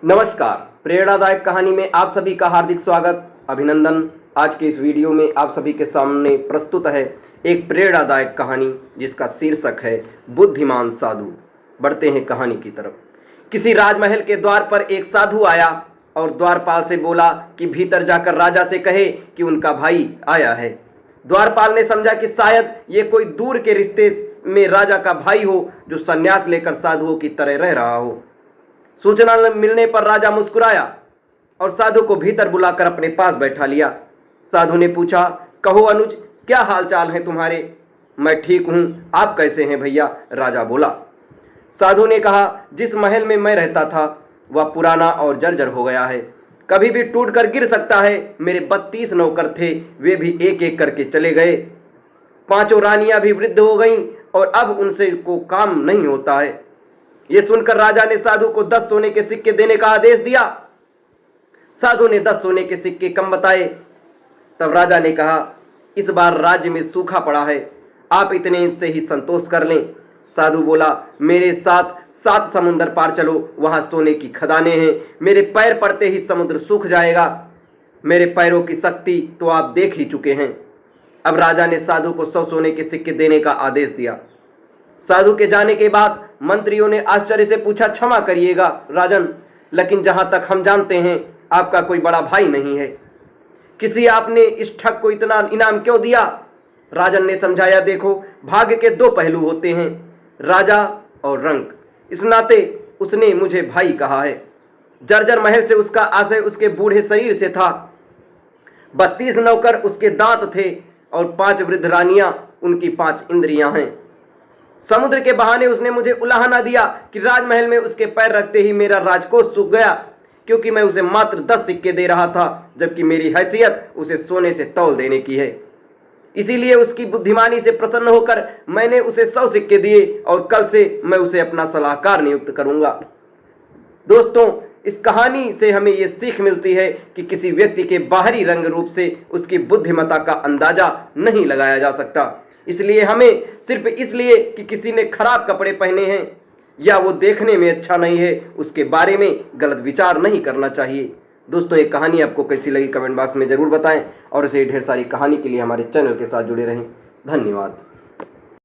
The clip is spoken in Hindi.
नमस्कार। प्रेरणादायक कहानी में आप सभी का हार्दिक स्वागत, अभिनंदन। आज के इस वीडियो में आप सभी के सामने प्रस्तुत है एक प्रेरणादायक कहानी जिसका शीर्षक है बुद्धिमान साधु। बढ़ते हैं कहानी की तरफ। किसी राजमहल के द्वार पर एक साधु आया और द्वारपाल से बोला कि भीतर जाकर राजा से कहे कि उनका भाई आया है। द्वारपाल ने समझा कि शायद ये कोई दूर के रिश्ते में राजा का भाई हो जो संन्यास लेकर साधुओं की तरह रह रहा हो। सूचना मिलने पर राजा मुस्कुराया और साधु को भीतर बुलाकर अपने पास बैठा लिया। साधु ने पूछा, कहो अनुज, क्या हालचाल है तुम्हारे? मैं ठीक हूं, आप कैसे हैं भैया? राजा बोला। साधु ने कहा, जिस महल में मैं रहता था वह पुराना और जर्जर हो गया है, कभी भी टूट कर गिर सकता है। मेरे 32 नौकर थे, वे भी एक एक करके चले गए। 5 रानियां भी वृद्ध हो गईं और अब उनसे को काम नहीं होता है। यह सुनकर राजा ने साधु को 10 सोने के सिक्के देने का आदेश दिया। साधु ने 10 सोने के सिक्के कम बताए। तब राजा ने कहा, इस बार राज्य में सूखा पड़ा है, आप इतने से ही संतोष कर लें। साधु बोला, मेरे साथ 7 समुद्र पार चलो, वहां सोने की खदानें हैं। मेरे पैर पड़ते ही समुद्र सूख जाएगा। मेरे पैरों की शक्ति तो आप देख ही चुके हैं। अब राजा ने साधु को 100 सोने के सिक्के देने का आदेश दिया। साधु के जाने के बाद मंत्रियों ने आश्चर्य से पूछा, क्षमा करिएगा राजन, लेकिन जहां तक हम जानते हैं आपका कोई बड़ा भाई नहीं है। किसी आपने इस ठग को इतना इनाम क्यों दिया? राजन ने समझाया, देखो, भाग्य के 2 पहलू होते हैं, राजा और रंक। इस नाते उसने मुझे भाई कहा है। जर्जर महल से उसका आशय उसके बूढ़े शरीर से था। 32 नौकर उसके दांत थे और 5 वृद्ध रानियां उनकी 5 इंद्रियां हैं। समुद्र के बहाने उसने मुझे उलाहना दिया कि राजमहल में उसके पैर रखते ही मेरा राजकोष सूख गया, क्योंकि मैं उसे मात्र 10 सिक्के दे रहा था, जबकि मेरी हैसियत उसे सोने से तौल देने की है। इसीलिए उसकी बुद्धिमानी से प्रसन्न होकर मैंने उसे 100 सिक्के दिए और कल से मैं उसे अपना सलाहकार नियुक्त करूंगा। दोस्तों, इस कहानी से हमें यह सीख मिलती है कि किसी व्यक्ति के बाहरी रंग रूप से उसकी बुद्धिमत्ता का अंदाजा नहीं लगाया जा सकता। इसलिए हमें सिर्फ इसलिए कि किसी ने खराब कपड़े पहने हैं या वो देखने में अच्छा नहीं है, उसके बारे में गलत विचार नहीं करना चाहिए। दोस्तों, ये कहानी आपको कैसी लगी कमेंट बॉक्स में जरूर बताएं और ऐसे ढेर सारी कहानी के लिए हमारे चैनल के साथ जुड़े रहें। धन्यवाद।